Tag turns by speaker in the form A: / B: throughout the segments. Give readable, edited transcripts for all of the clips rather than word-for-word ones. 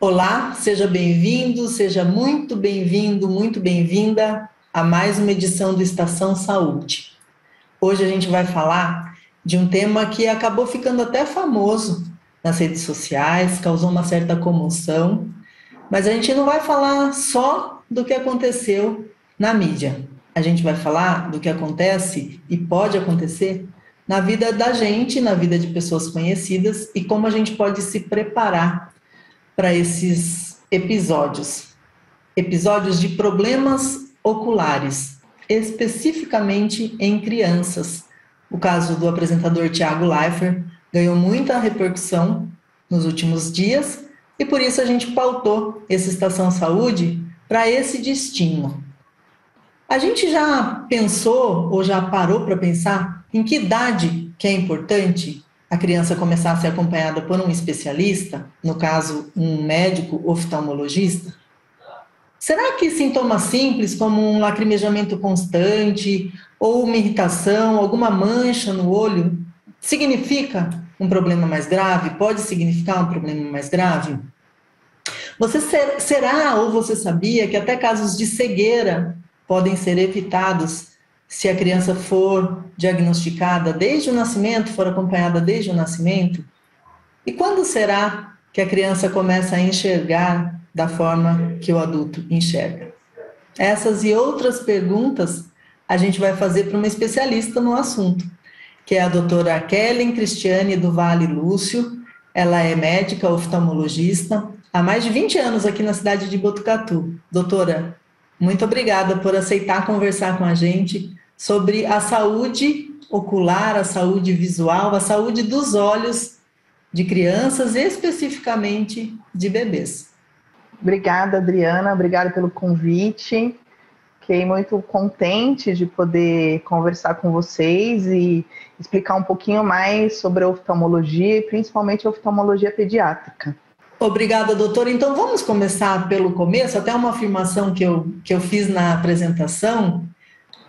A: Olá, seja bem-vindo, seja muito bem-vindo, muito bem-vinda a mais uma edição do Estação Saúde. Hoje a gente vai falar de um tema que acabou ficando até famoso nas redes sociais, causou uma certa comoção, mas a gente não vai falar só do que aconteceu na mídia. A gente vai falar do que acontece e pode acontecer na vida da gente, na vida de pessoas conhecidas e como a gente pode se preparar para esses episódios de problemas oculares, especificamente em crianças. O caso do apresentador Thiago Leifert ganhou muita repercussão nos últimos dias e por isso a gente pautou essa Estação Saúde para esse destino. A gente já pensou ou já parou para pensar em que idade que é importante a criança começar a ser acompanhada por um especialista, no caso, um médico oftalmologista? Será que sintomas simples, como um lacrimejamento constante, ou uma irritação, alguma mancha no olho, significa um problema mais grave? Pode significar um problema mais grave? Será ou você sabia que até casos de cegueira podem ser evitados se a criança for diagnosticada desde o nascimento, for acompanhada desde o nascimento? E quando será que a criança começa a enxergar da forma que o adulto enxerga? Essas e outras perguntas a gente vai fazer para uma especialista no assunto, que é a doutora Kellen Cristiane do Vale Lúcio. Ela é médica oftalmologista há mais de 20 anos aqui na cidade de Botucatu. Doutora, muito obrigada por aceitar conversar com a gente sobre a saúde ocular, a saúde visual, a saúde dos olhos de crianças, especificamente de bebês.
B: Obrigada, Adriana, obrigada pelo convite. Fiquei muito contente de poder conversar com vocês e explicar um pouquinho mais sobre a oftalmologia e principalmente a oftalmologia pediátrica.
A: Obrigada, doutora. Então, vamos começar pelo começo, até uma afirmação que eu fiz na apresentação.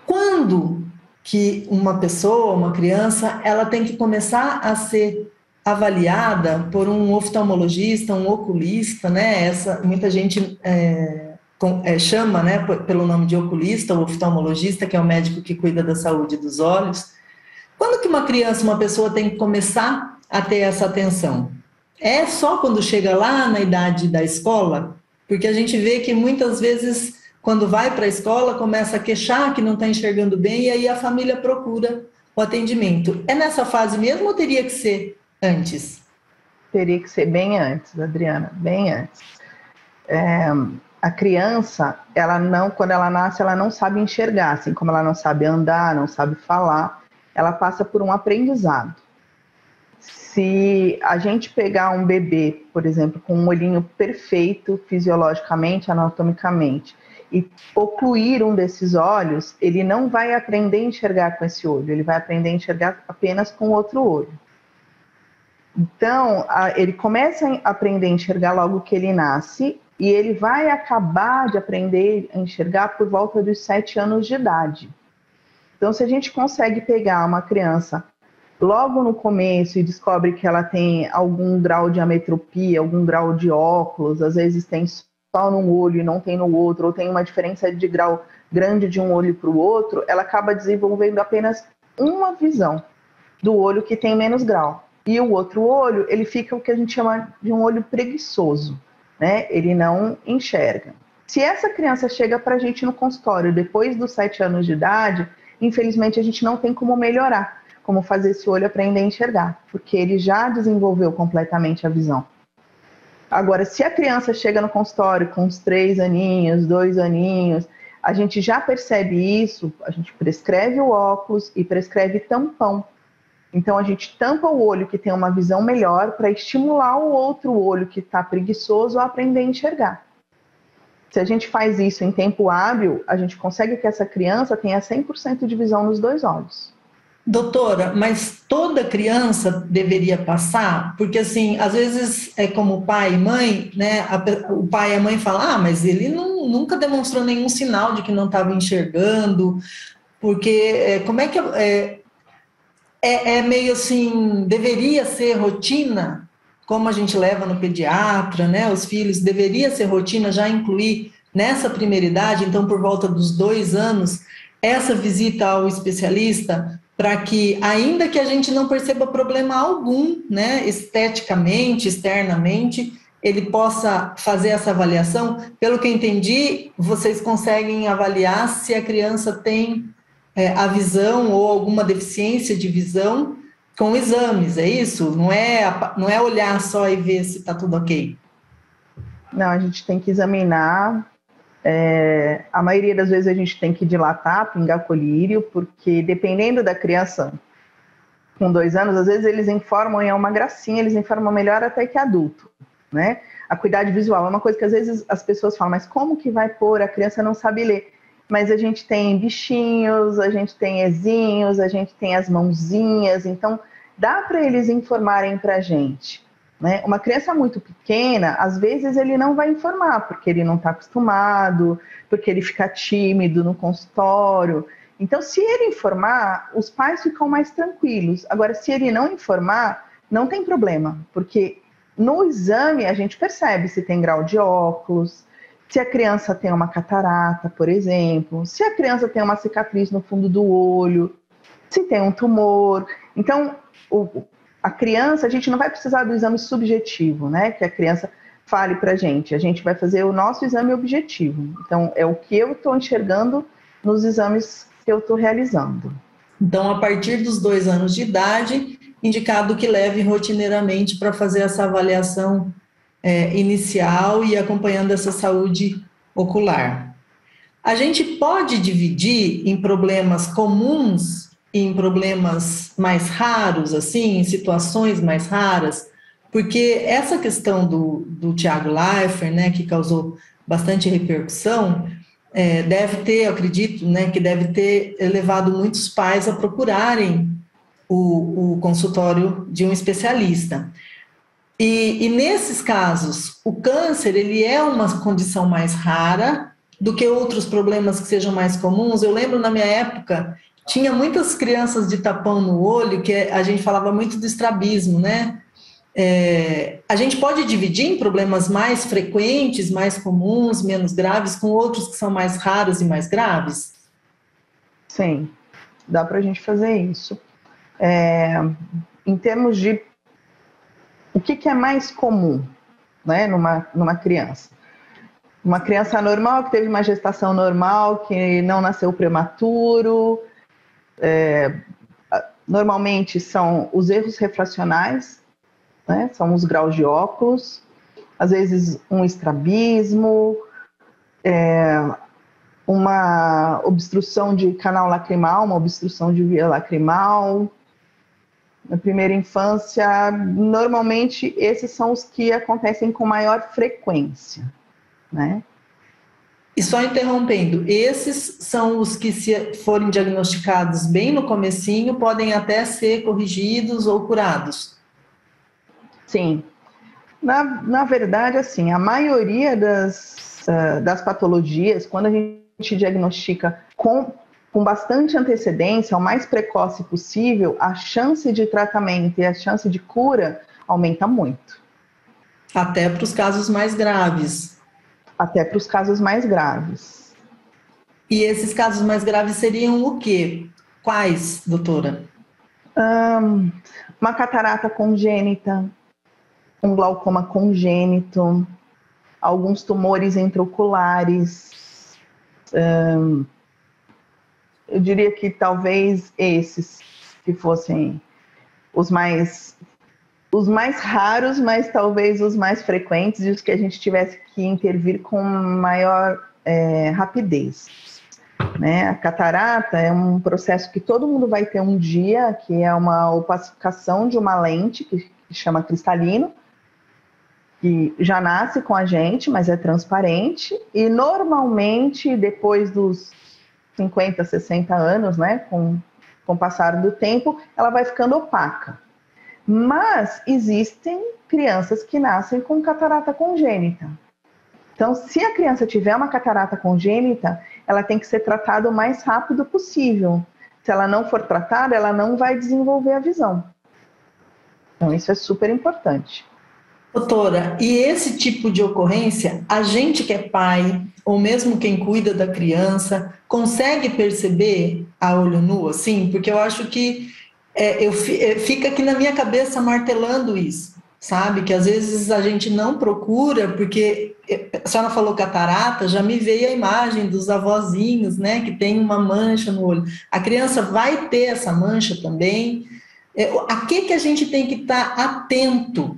A: Quando que uma pessoa, uma criança, ela tem que começar a ser avaliada por um oftalmologista, um oculista, né? Muita gente chama, né, pelo nome de oculista, ou oftalmologista, que é o médico que cuida da saúde dos olhos. Quando que uma criança, uma pessoa tem que começar a ter essa atenção? É só quando chega lá na idade da escola? Porque a gente vê que muitas vezes, quando vai para a escola, começa a queixar que não está enxergando bem e aí a família procura o atendimento. É nessa fase mesmo ou teria que ser antes?
B: Teria que ser bem antes, Adriana, bem antes. A criança, quando ela nasce, ela não sabe enxergar, assim como ela não sabe andar, não sabe falar, ela passa por um aprendizado. Se a gente pegar um bebê, por exemplo, com um olhinho perfeito fisiologicamente, anatomicamente, e ocluir um desses olhos, ele não vai aprender a enxergar com esse olho, ele vai aprender a enxergar apenas com o outro olho. Então, ele começa a aprender a enxergar logo que ele nasce, e ele vai acabar de aprender a enxergar por volta dos 7 anos de idade. Então, se a gente consegue pegar uma criança logo no começo e descobre que ela tem algum grau de ametropia, algum grau de óculos, às vezes tem só num olho e não tem no outro, ou tem uma diferença de grau grande de um olho para o outro, ela acaba desenvolvendo apenas uma visão do olho que tem menos grau. E o outro olho, ele fica o que a gente chama de um olho preguiçoso, né? Ele não enxerga. Se essa criança chega para a gente no consultório depois dos 7 anos de idade, infelizmente a gente não tem como melhorar, como fazer esse olho aprender a enxergar, porque ele já desenvolveu completamente a visão. Agora, se a criança chega no consultório com uns 3 aninhos, 2 aninhos, a gente já percebe isso, a gente prescreve o óculos e prescreve tampão. Então, a gente tampa o olho que tem uma visão melhor para estimular o outro olho que está preguiçoso a aprender a enxergar. Se a gente faz isso em tempo hábil, a gente consegue que essa criança tenha 100% de visão nos 2 olhos.
A: Doutora, mas toda criança deveria passar? Porque, assim, às vezes é como pai e mãe, né? O pai e a mãe falam, mas ele nunca demonstrou nenhum sinal de que não estava enxergando, porque como é que... É meio assim, deveria ser rotina como a gente leva no pediatra, né, os filhos, deveria ser rotina já incluir nessa primeira idade, então por volta dos 2 anos, essa visita ao especialista, para que, ainda que a gente não perceba problema algum, né, esteticamente, externamente, ele possa fazer essa avaliação. Pelo que eu entendi, vocês conseguem avaliar se a criança tem a visão ou alguma deficiência de visão com exames, é isso? Não é olhar só e ver se está tudo ok.
B: Não, a gente tem que examinar. A maioria das vezes a gente tem que dilatar, pingar colírio, porque dependendo da criança com 2 anos, às vezes eles informam e é uma gracinha, eles informam melhor até que adulto, né? A acuidade visual é uma coisa que às vezes as pessoas falam, mas como que vai pôr? A criança não sabe ler. Mas a gente tem bichinhos, a gente tem ezinhos, a gente tem as mãozinhas, então dá para eles informarem para a gente. Né? Uma criança muito pequena, às vezes ele não vai informar, porque ele não está acostumado, porque ele fica tímido no consultório. Então, se ele informar, os pais ficam mais tranquilos. Agora, se ele não informar, não tem problema, porque no exame a gente percebe se tem grau de óculos, se a criança tem uma catarata, por exemplo, se a criança tem uma cicatriz no fundo do olho, se tem um tumor. Então, a criança, a gente não vai precisar do exame subjetivo, né? Que a criança fale para a gente vai fazer o nosso exame objetivo. Então, é o que eu estou enxergando nos exames que eu estou realizando.
A: Então, a partir dos 2 anos de idade, indicado que leve rotineiramente para fazer essa avaliação inicial e acompanhando essa saúde ocular. A gente pode dividir em problemas comuns e em problemas mais raros, assim, em situações mais raras, porque essa questão do Thiago Leifert, né, que causou bastante repercussão, deve ter, eu acredito, né, que deve ter levado muitos pais a procurarem o consultório de um especialista. E nesses casos, o câncer, ele é uma condição mais rara do que outros problemas que sejam mais comuns. Eu lembro, na minha época, tinha muitas crianças de tapão no olho, que a gente falava muito do estrabismo, né? A gente pode dividir em problemas mais frequentes, mais comuns, menos graves, com outros que são mais raros e mais graves?
B: Sim, dá para a gente fazer isso. Em termos de o que é mais comum, né, numa criança? Uma criança normal, que teve uma gestação normal, que não nasceu prematuro, normalmente são os erros refracionais, né, são os graus de óculos, às vezes um estrabismo, uma obstrução de canal lacrimal, uma obstrução de via lacrimal. Na primeira infância, normalmente esses são os que acontecem com maior frequência, né?
A: E só interrompendo, esses são os que, se forem diagnosticados bem no comecinho, podem até ser corrigidos ou curados?
B: Sim. Na verdade, assim, a maioria das patologias, quando a gente diagnostica com bastante antecedência, o mais precoce possível, a chance de tratamento e a chance de cura aumenta muito.
A: Até para os casos mais graves.
B: Até para os casos mais graves.
A: E esses casos mais graves seriam o quê? Quais, doutora?
B: Uma catarata congênita, um glaucoma congênito, alguns tumores intraoculares. Eu diria que talvez esses que fossem os mais raros, mas talvez os mais frequentes e os que a gente tivesse que intervir com maior rapidez. Né? A catarata é um processo que todo mundo vai ter um dia, que é uma opacificação de uma lente que chama cristalino, que já nasce com a gente, mas é transparente, e normalmente depois dos 50, 60 anos, né, com o passar do tempo, ela vai ficando opaca. Mas existem crianças que nascem com catarata congênita. Então, se a criança tiver uma catarata congênita, ela tem que ser tratada o mais rápido possível. Se ela não for tratada, ela não vai desenvolver a visão. Então, isso é super importante.
A: Doutora, e esse tipo de ocorrência, a gente que é pai, ou mesmo quem cuida da criança, consegue perceber a olho nu, assim? Porque eu acho que fica aqui na minha cabeça martelando isso, sabe? Que às vezes a gente não procura, porque a senhora falou catarata, já me veio a imagem dos avózinhos, né, que tem uma mancha no olho. A criança vai ter essa mancha também. A que a gente tem que estar atento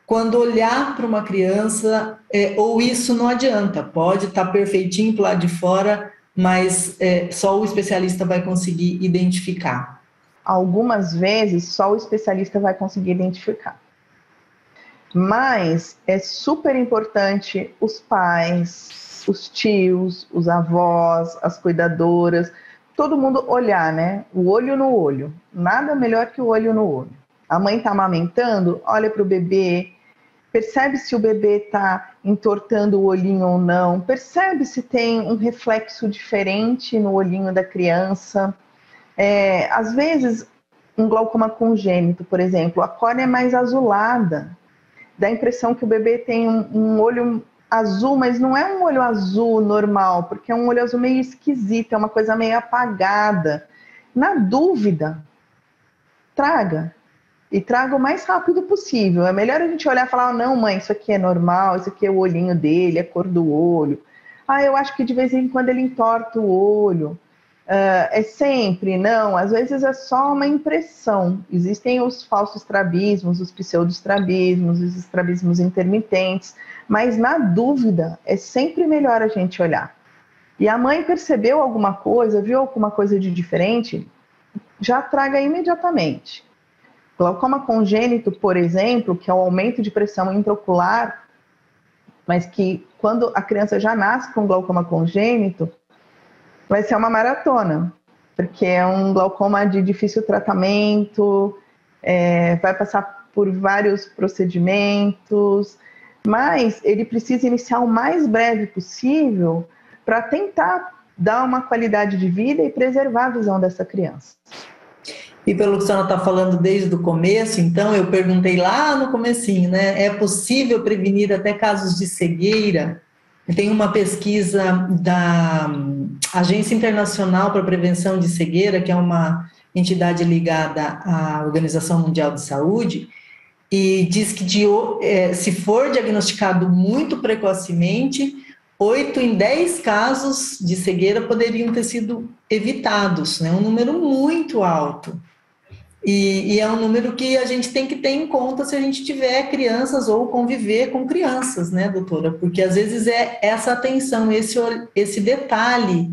A: quando olhar para uma criança, ou isso não adianta, pode estar perfeitinho para lado de fora, mas só o especialista vai conseguir identificar.
B: Algumas vezes só o especialista vai conseguir identificar. Mas é super importante os pais, os tios, os avós, as cuidadoras, todo mundo olhar, né? O olho no olho. Nada melhor que o olho no olho. A mãe está amamentando, olha para o bebê, percebe se o bebê está entortando o olhinho ou não, percebe se tem um reflexo diferente no olhinho da criança. Às vezes, um glaucoma congênito, por exemplo, a córnea é mais azulada, dá a impressão que o bebê tem um olho azul, mas não é um olho azul normal, porque é um olho azul meio esquisito, é uma coisa meio apagada. Na dúvida, traga. E traga o mais rápido possível. É melhor a gente olhar e falar, não, mãe, isso aqui é normal, isso aqui é o olhinho dele, é a cor do olho. Eu acho que de vez em quando ele entorta o olho. É sempre? Não, às vezes é só uma impressão. Existem os falsos estrabismos, os pseudoestrabismos, os estrabismos intermitentes, mas na dúvida é sempre melhor a gente olhar. E a mãe percebeu alguma coisa, viu alguma coisa de diferente, já traga imediatamente. Glaucoma congênito, por exemplo, que é o aumento de pressão intraocular, mas que quando a criança já nasce com glaucoma congênito, vai ser uma maratona, porque é um glaucoma de difícil tratamento, vai passar por vários procedimentos, mas ele precisa iniciar o mais breve possível para tentar dar uma qualidade de vida e preservar a visão dessa criança.
A: E pelo que a senhora está falando desde o começo, então eu perguntei lá no comecinho, né? É possível prevenir até casos de cegueira? Tem uma pesquisa da Agência Internacional para a Prevenção de Cegueira, que é uma entidade ligada à Organização Mundial de Saúde, e diz que se for diagnosticado muito precocemente, 8 em 10 casos de cegueira poderiam ter sido evitados, né? Um número muito alto. E é um número que a gente tem que ter em conta se a gente tiver crianças ou conviver com crianças, né, doutora? Porque às vezes é essa atenção, esse detalhe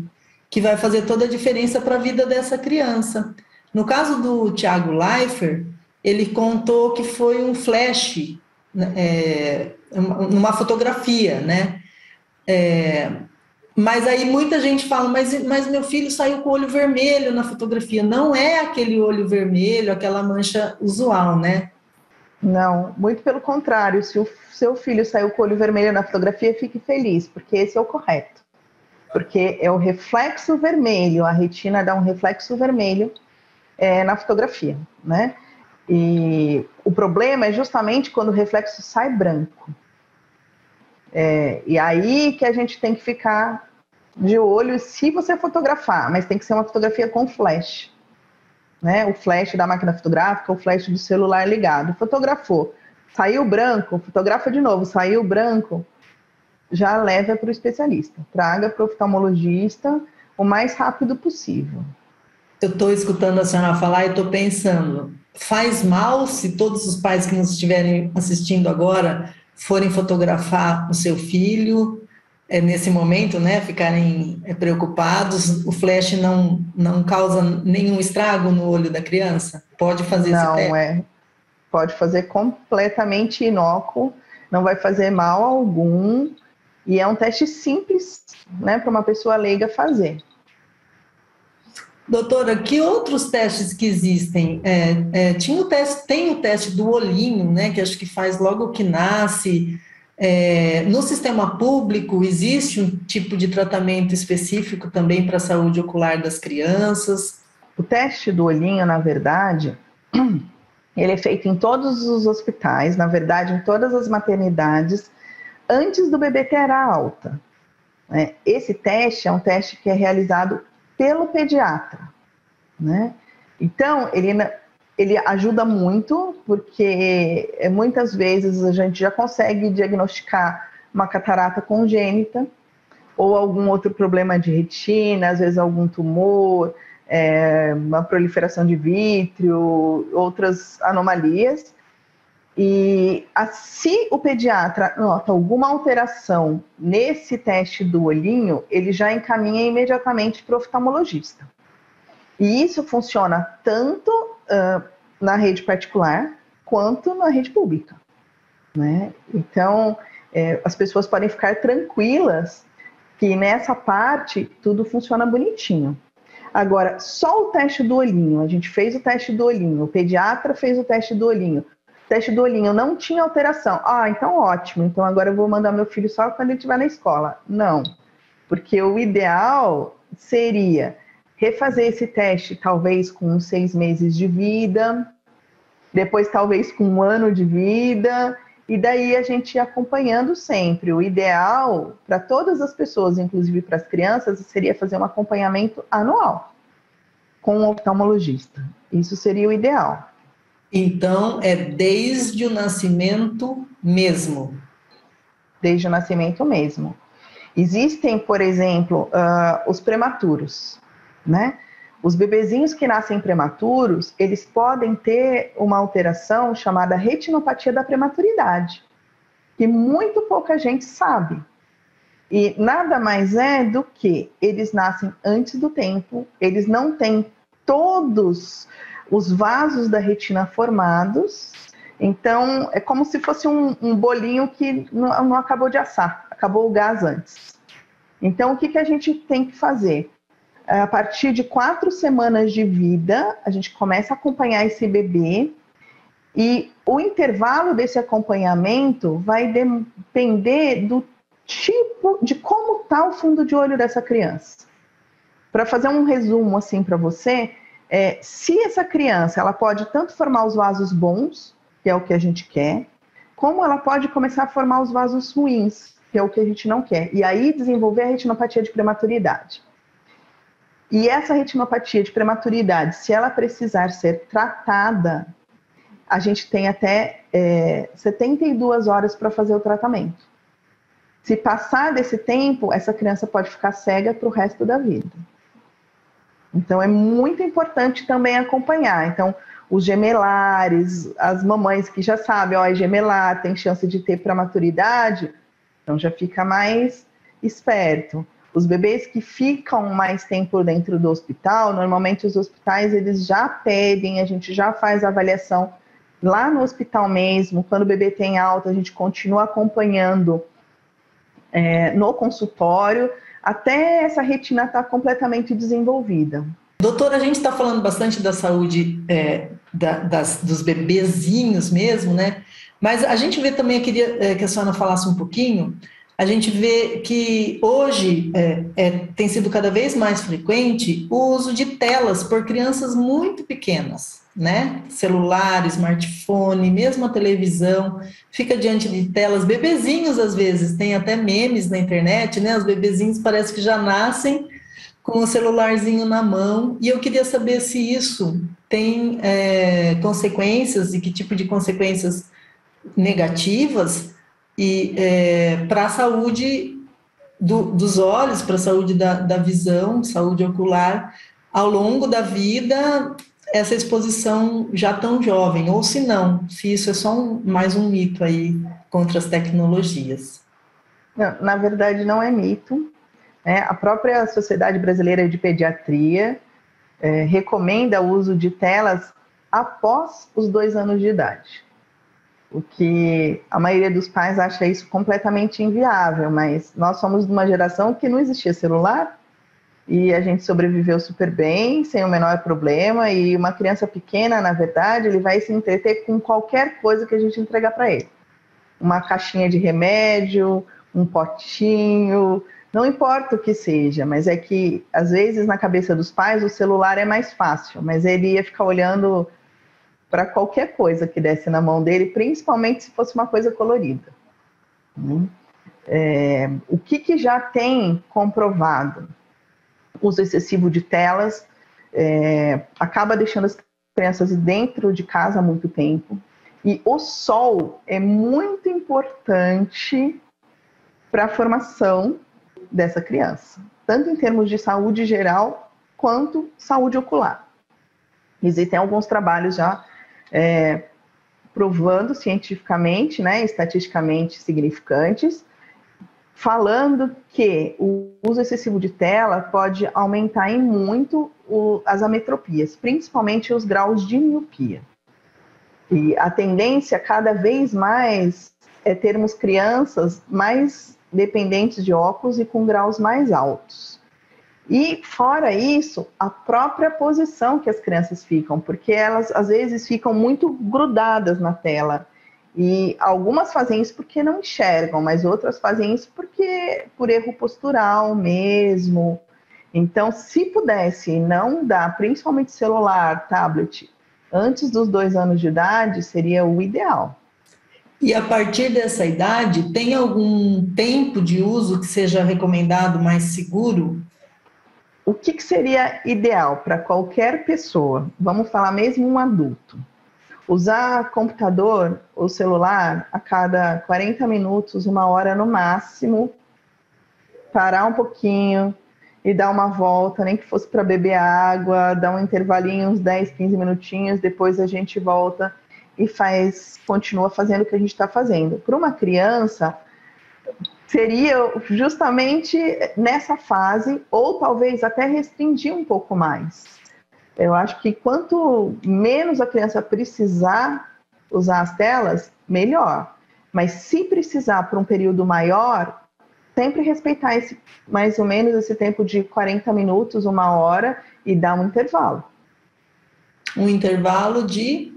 A: que vai fazer toda a diferença para a vida dessa criança. No caso do Thiago Leifert, ele contou que foi um flash, numa fotografia, né? Mas aí muita gente fala, mas meu filho saiu com o olho vermelho na fotografia. Não é aquele olho vermelho, aquela mancha usual, né?
B: Não, muito pelo contrário. Se o seu filho saiu com o olho vermelho na fotografia, fique feliz, porque esse é o correto. Porque é o reflexo vermelho, a retina dá um reflexo vermelho na fotografia, né? E o problema é justamente quando o reflexo sai branco. E aí que a gente tem que ficar de olho se você fotografar, mas tem que ser uma fotografia com flash, né? O flash da máquina fotográfica, o flash do celular ligado. Fotografou, saiu branco, fotografa de novo, saiu branco, já leva para o especialista. Traga para o oftalmologista o mais rápido possível.
A: Eu estou escutando a senhora falar e estou pensando, faz mal se todos os pais que nos estiverem assistindo agora forem fotografar o seu filho, nesse momento, né, ficarem preocupados, o flash não causa nenhum estrago no olho da criança? Pode fazer esse teste?
B: Pode fazer completamente inócuo, não vai fazer mal algum, e é um teste simples, né, para uma pessoa leiga fazer.
A: Doutora, que outros testes que existem? Tem o teste do olhinho, né, que acho que faz logo que nasce. No sistema público, existe um tipo de tratamento específico também para a saúde ocular das crianças?
B: O teste do olhinho, na verdade, Ele é feito em todos os hospitais, na verdade, em todas as maternidades, antes do bebê ter a alta. Né? Esse teste é um teste que é realizado pelo pediatra. Né? Então, ele ajuda muito, porque muitas vezes a gente já consegue diagnosticar uma catarata congênita ou algum outro problema de retina, às vezes algum tumor, uma proliferação de vítreo, outras anomalias. E se o pediatra nota alguma alteração nesse teste do olhinho, ele já encaminha imediatamente para o oftalmologista. E isso funciona tanto na rede particular quanto na rede pública. Né? Então, as pessoas podem ficar tranquilas que nessa parte tudo funciona bonitinho. Agora, só o teste do olhinho, a gente fez o teste do olhinho, o pediatra fez o teste do olhinho, o teste do olhinho não tinha alteração. Ah, então ótimo, então agora eu vou mandar meu filho só quando ele estiver na escola. Não, porque o ideal seria refazer esse teste talvez com uns 6 meses de vida, depois talvez com 1 ano de vida, e daí a gente ia acompanhando sempre. O ideal para todas as pessoas, inclusive para as crianças, seria fazer um acompanhamento anual com um oftalmologista. Isso seria o ideal.
A: Então, é desde o nascimento mesmo?
B: Desde o nascimento mesmo. Existem, por exemplo, os prematuros, né? Os bebezinhos que nascem prematuros, eles podem ter uma alteração chamada retinopatia da prematuridade, que muito pouca gente sabe. E nada mais é do que eles nascem antes do tempo, eles não têm todos os vasos da retina formados, então é como se fosse um bolinho que não acabou de assar, acabou o gás antes. Então o que a gente tem que fazer? A partir de 4 semanas de vida, a gente começa a acompanhar esse bebê e o intervalo desse acompanhamento vai depender do tipo, de como está o fundo de olho dessa criança. Para fazer um resumo assim para você, se essa criança ela pode tanto formar os vasos bons, que é o que a gente quer, como ela pode começar a formar os vasos ruins, que é o que a gente não quer, e aí desenvolver a retinopatia de prematuridade. E essa retinopatia de prematuridade, se ela precisar ser tratada, a gente tem até 72 horas para fazer o tratamento. Se passar desse tempo, essa criança pode ficar cega para o resto da vida. Então, é muito importante também acompanhar. Então, os gemelares, as mamães que já sabem, é gemelar, tem chance de ter prematuridade, então já fica mais esperto. Os bebês que ficam mais tempo dentro do hospital, normalmente os hospitais eles já pedem, a gente já faz a avaliação lá no hospital mesmo. Quando o bebê tem alta, a gente continua acompanhando no consultório, até essa retina estar completamente desenvolvida.
A: Doutora, a gente está falando bastante da saúde dos bebezinhos mesmo, né? Mas a gente vê também, eu queria que a senhora falasse um pouquinho. A gente vê que hoje tem sido cada vez mais frequente o uso de telas por crianças muito pequenas, né? Celular, smartphone, mesmo a televisão, fica diante de telas. Bebezinhos, às vezes, tem até memes na internet, né? Os bebezinhos parece que já nascem com o celularzinho na mão. E eu queria saber se isso tem consequências e que tipo de consequências negativas e para a saúde dos olhos, para a saúde da visão, saúde ocular, ao longo da vida, essa exposição já tão jovem, ou se não, se isso é só mais um mito aí contra as tecnologias.
B: Não, na verdade, não é mito. A própria Sociedade Brasileira de Pediatria recomenda o uso de telas após os 2 anos de idade. O que a maioria dos pais acha isso completamente inviável, mas nós somos de uma geração que não existia celular e a gente sobreviveu super bem, sem o menor problema, e uma criança pequena, na verdade, ele vai se entreter com qualquer coisa que a gente entregar para ele. Uma caixinha de remédio, um potinho, não importa o que seja, mas é que, às vezes, na cabeça dos pais, o celular é mais fácil, mas ele ia ficar olhando para qualquer coisa que desse na mão dele, principalmente se fosse uma coisa colorida. O que já tem comprovado? O uso excessivo de telas acaba deixando as crianças dentro de casa há muito tempo. E o sol é muito importante para a formação dessa criança, tanto em termos de saúde geral, quanto saúde ocular. Existem alguns trabalhos já provando cientificamente, né, estatisticamente significantes, falando que o uso excessivo de tela pode aumentar em muito as ametropias, principalmente os graus de miopia. E a tendência cada vez mais é termos crianças mais dependentes de óculos e com graus mais altos. E, fora isso, a própria posição que as crianças ficam, porque elas, às vezes, ficam muito grudadas na tela. E algumas fazem isso porque não enxergam, mas outras fazem isso por erro postural mesmo. Então, se pudesse não dar, principalmente celular, tablet, antes dos 2 anos de idade, seria o ideal.
A: E a partir dessa idade, tem algum tempo de uso que seja recomendado mais seguro?
B: O que seria ideal para qualquer pessoa? Vamos falar mesmo um adulto. Usar computador ou celular a cada 40 minutos, 1 hora no máximo, parar um pouquinho e dar uma volta, nem que fosse para beber água, dar um intervalinho, uns 10, 15 minutinhos, depois a gente volta e continua fazendo o que a gente está fazendo. Para uma criança, seria justamente nessa fase, ou talvez até restringir um pouco mais. Eu acho que quanto menos a criança precisar usar as telas, melhor. Mas se precisar por um período maior, sempre respeitar mais ou menos esse tempo de 40 minutos, 1 hora, e dar um intervalo.
A: Um intervalo de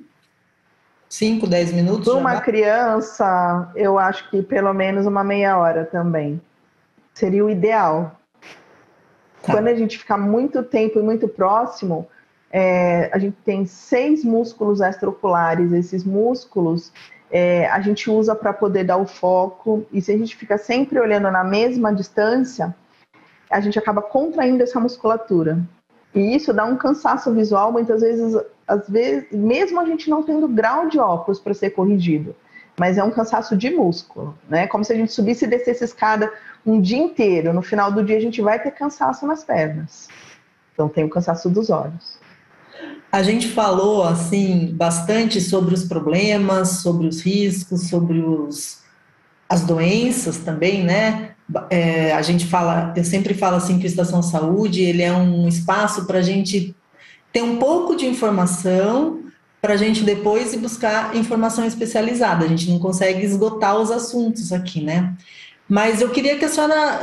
A: 5, 10 minutos?
B: Para uma criança, eu acho que pelo menos uma meia hora também. Seria o ideal. Tá. Quando a gente fica muito tempo e muito próximo, a gente tem 6 músculos extraoculares. Esses músculos a gente usa para poder dar o foco. E se a gente fica sempre olhando na mesma distância, a gente acaba contraindo essa musculatura. E isso dá um cansaço visual, muitas vezes, às vezes, mesmo a gente não tendo grau de óculos para ser corrigido, mas é um cansaço de músculo, né? Como se a gente subisse e descesse escada um dia inteiro. No final do dia a gente vai ter cansaço nas pernas. Então tem o cansaço dos olhos.
A: A gente falou, assim, bastante sobre os problemas, sobre os riscos, sobre as doenças também, né? A gente fala, eu sempre falo assim que o Estação Saúde, ele é um espaço para a gente ter um pouco de informação, para a gente depois ir buscar informação especializada. A gente não consegue esgotar os assuntos aqui, né? Mas eu queria que a senhora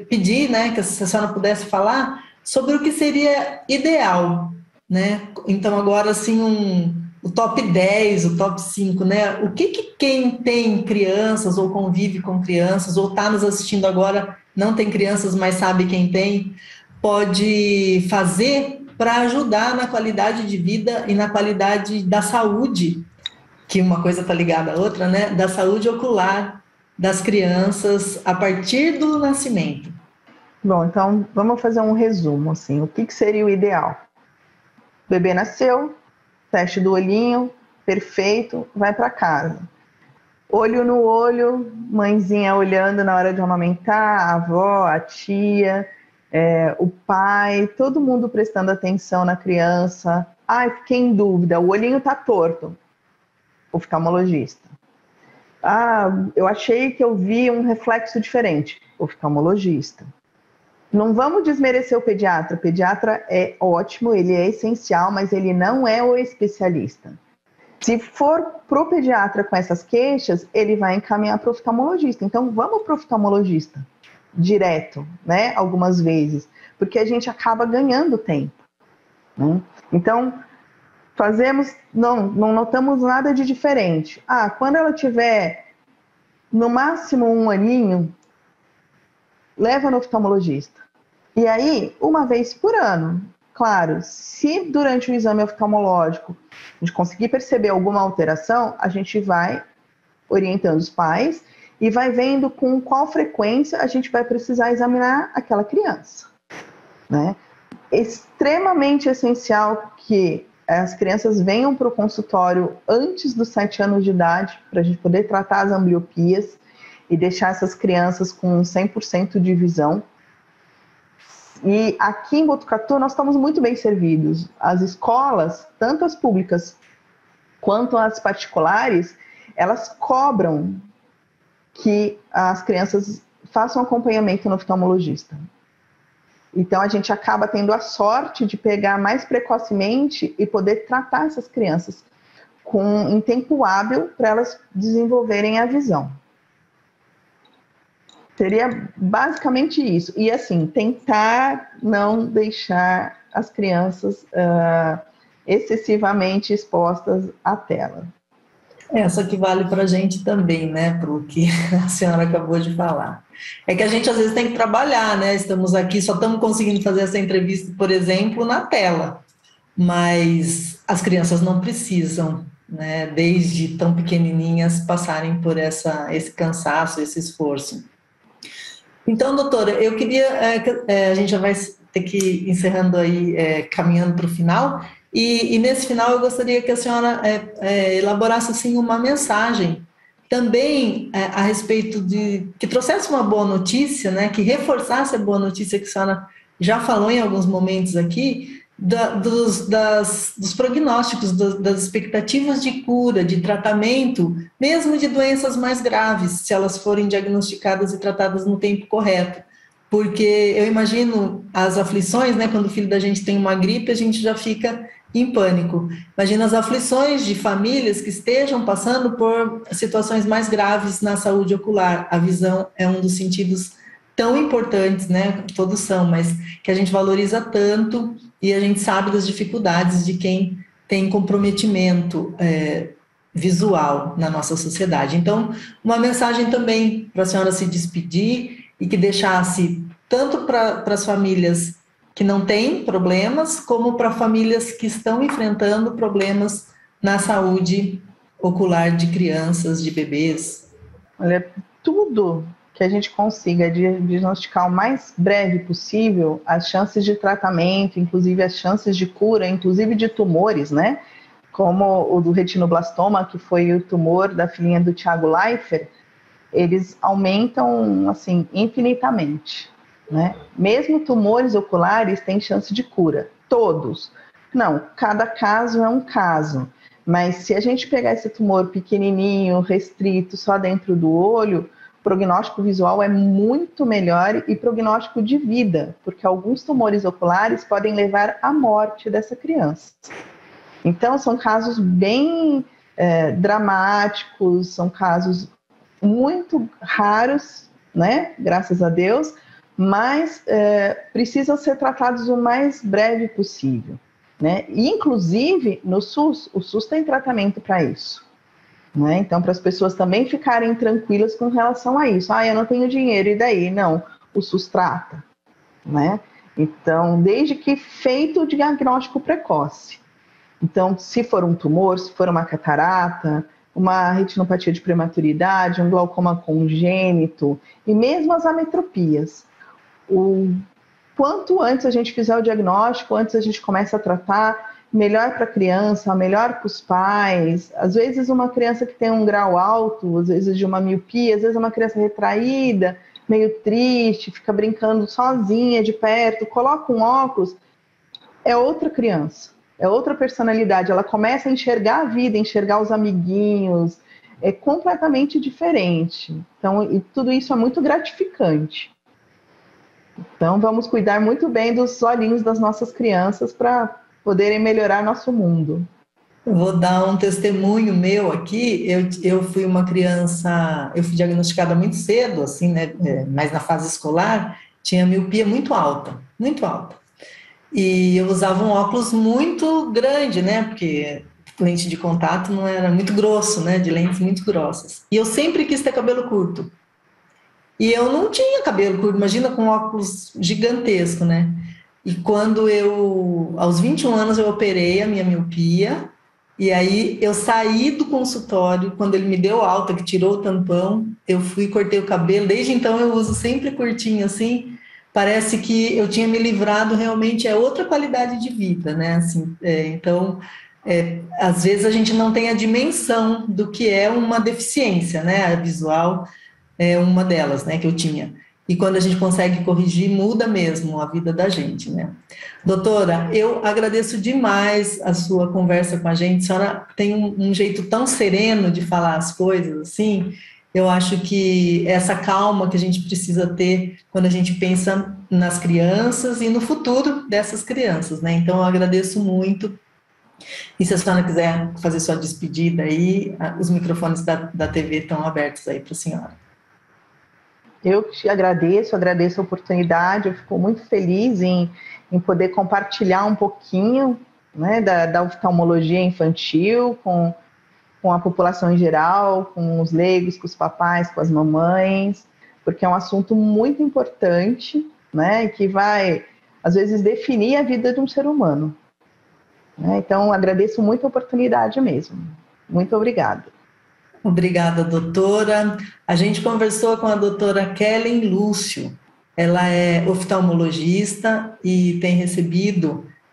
A: pedir, né, que a senhora pudesse falar sobre o que seria ideal, né? Então, agora, assim, o top 10, o top 5, né? O que quem tem crianças ou convive com crianças ou está nos assistindo agora, não tem crianças, mas sabe quem tem, pode fazer para ajudar na qualidade de vida e na qualidade da saúde, que uma coisa está ligada à outra, né? Da saúde ocular das crianças a partir do nascimento.
B: Bom, então vamos fazer um resumo, assim. O que seria o ideal? O bebê nasceu, teste do olhinho, perfeito, vai para casa. Olho no olho, mãezinha olhando na hora de amamentar, a avó, a tia, o pai, todo mundo prestando atenção na criança. Fiquei em dúvida, o olhinho tá torto. Oftalmologista. Eu achei que eu vi um reflexo diferente. Oftalmologista. Não vamos desmerecer o pediatra. O pediatra é ótimo, ele é essencial, mas ele não é o especialista. Se for para o pediatra com essas queixas, ele vai encaminhar para o oftalmologista. Então, vamos para o oftalmologista direto, né? Algumas vezes, porque a gente acaba ganhando tempo. Né? Então, não notamos nada de diferente. Quando ela tiver no máximo 1 aninho, leva no oftalmologista. E aí, uma vez por ano, Claro, se durante o exame oftalmológico a gente conseguir perceber alguma alteração, a gente vai orientando os pais e vai vendo com qual frequência a gente vai precisar examinar aquela criança, né? É extremamente essencial que as crianças venham para o consultório antes dos 7 anos de idade, para a gente poder tratar as ambliopias e deixar essas crianças com 100% de visão. E aqui em Botucatu nós estamos muito bem servidos. As escolas, tanto as públicas quanto as particulares, elas cobram que as crianças façam acompanhamento no oftalmologista. Então, a gente acaba tendo a sorte de pegar mais precocemente e poder tratar essas crianças em tempo hábil para elas desenvolverem a visão. Seria basicamente isso. E, assim, tentar não deixar as crianças excessivamente expostas à tela.
A: Essa que vale para a gente também, né, para o que a senhora acabou de falar. É que a gente às vezes tem que trabalhar, né, estamos aqui, só estamos conseguindo fazer essa entrevista, por exemplo, na tela, mas as crianças não precisam, né, desde tão pequenininhas, passarem por esse cansaço, esse esforço. Então, doutora, eu queria, a gente já vai ter que ir encerrando aí, caminhando para o final. E nesse final eu gostaria que a senhora elaborasse assim, uma mensagem também a respeito que trouxesse uma boa notícia, né, que reforçasse a boa notícia que a senhora já falou em alguns momentos aqui, dos prognósticos, das expectativas de cura, de tratamento, mesmo de doenças mais graves, se elas forem diagnosticadas e tratadas no tempo correto. Porque eu imagino as aflições, né, quando o filho da gente tem uma gripe, a gente já fica em pânico. Imagina as aflições de famílias que estejam passando por situações mais graves na saúde ocular. A visão é um dos sentidos tão importantes, né? Todos são, mas que a gente valoriza tanto e a gente sabe das dificuldades de quem tem comprometimento visual na nossa sociedade. Então, uma mensagem também para a senhora se despedir e que deixasse tanto para as famílias que não têm problemas, como para famílias que estão enfrentando problemas na saúde ocular de crianças, de bebês.
B: Olha, tudo que a gente consiga diagnosticar o mais breve possível, as chances de tratamento, inclusive as chances de cura, inclusive de tumores, né? Como o do retinoblastoma, que foi o tumor da filhinha do Thiago Leifert, eles aumentam, assim, infinitamente. Né? Mesmo tumores oculares têm chance de cura, todos. Não, cada caso é um caso, mas se a gente pegar esse tumor pequenininho, restrito, só dentro do olho, o prognóstico visual é muito melhor e prognóstico de vida, porque alguns tumores oculares podem levar à morte dessa criança. Então, são casos bem dramáticos, são casos muito raros, né? Graças a Deus, mas precisam ser tratados o mais breve possível, né? E, inclusive, no SUS, o SUS tem tratamento para isso, né? Então, para as pessoas também ficarem tranquilas com relação a isso. Eu não tenho dinheiro, e daí? Não, o SUS trata, né? Então, desde que feito o diagnóstico precoce. Então, se for um tumor, se for uma catarata, uma retinopatia de prematuridade, um glaucoma congênito, e mesmo as ametropias, quanto antes a gente fizer o diagnóstico, antes a gente começa a tratar, melhor para a criança, melhor para os pais. Às vezes uma criança que tem um grau alto, às vezes de uma miopia, às vezes uma criança retraída, meio triste, fica brincando sozinha de perto, coloca um óculos, é outra criança, é outra personalidade. Ela começa a enxergar a vida, enxergar os amiguinhos, é completamente diferente. Então, e tudo isso é muito gratificante. Então, vamos cuidar muito bem dos olhinhos das nossas crianças para poderem melhorar nosso mundo.
A: Eu vou dar um testemunho meu aqui. Eu fui uma criança, eu fui diagnosticada muito cedo, assim, né? Mas na fase escolar, tinha miopia muito alta, muito alta. E eu usava um óculos muito grande, né? Porque lente de contato não era muito grosso, né? De lentes muito grossas. E eu sempre quis ter cabelo curto. E eu não tinha cabelo curto, imagina com óculos gigantesco, né? E quando aos 21 anos, eu operei a minha miopia, e aí eu saí do consultório, quando ele me deu alta, que tirou o tampão, eu fui e cortei o cabelo, desde então eu uso sempre curtinho assim, parece que eu tinha me livrado, realmente é outra qualidade de vida, né, assim, então, às vezes a gente não tem a dimensão do que é uma deficiência, né, a visual é uma delas, né, que eu tinha. E quando a gente consegue corrigir, muda mesmo a vida da gente, né? Doutora, eu agradeço demais a sua conversa com a gente. A senhora tem um jeito tão sereno de falar as coisas, assim. Eu acho que essa calma que a gente precisa ter quando a gente pensa nas crianças e no futuro dessas crianças, né? Então, eu agradeço muito. E se a senhora quiser fazer sua despedida aí, os microfones da TV estão abertos aí para a senhora.
B: Eu te agradeço a oportunidade, eu fico muito feliz em poder compartilhar um pouquinho, né, da oftalmologia infantil com a população em geral, com os leigos, com os papais, com as mamães, porque é um assunto muito importante, né, que vai, às vezes, definir a vida de um ser humano. Né? Então, agradeço muito a oportunidade mesmo. Muito obrigada.
A: Obrigada, doutora. A gente conversou com a doutora Kellen Lúcio. Ela é oftalmologista e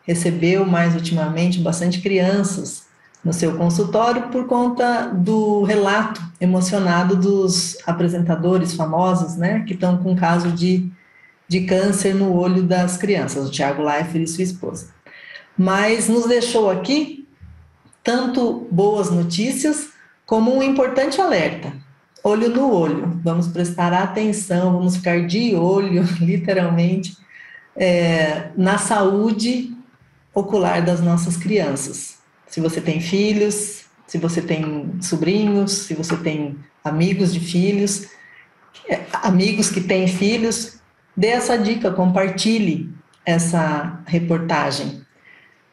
A: recebeu mais ultimamente bastante crianças no seu consultório por conta do relato emocionado dos apresentadores famosos, né, que estão com caso de câncer no olho das crianças, o Tiago Leifert e sua esposa. Mas nos deixou aqui tanto boas notícias como um importante alerta. Olho no olho, vamos prestar atenção, vamos ficar de olho, literalmente, na saúde ocular das nossas crianças. Se você tem filhos, se você tem sobrinhos, se você tem amigos de filhos, amigos que têm filhos, dê essa dica, compartilhe essa reportagem.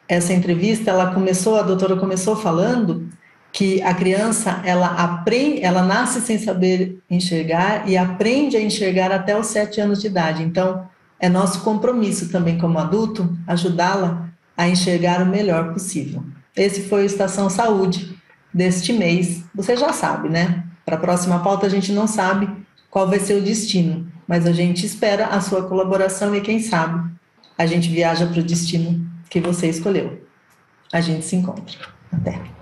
A: Essa entrevista, a doutora começou falando que a criança, ela nasce sem saber enxergar e aprende a enxergar até os 7 anos de idade. Então, é nosso compromisso também como adulto ajudá-la a enxergar o melhor possível. Esse foi o Estação Saúde deste mês. Você já sabe, né? Para a próxima pauta a gente não sabe qual vai ser o destino, mas a gente espera a sua colaboração e quem sabe a gente viaja para o destino que você escolheu. A gente se encontra. Até.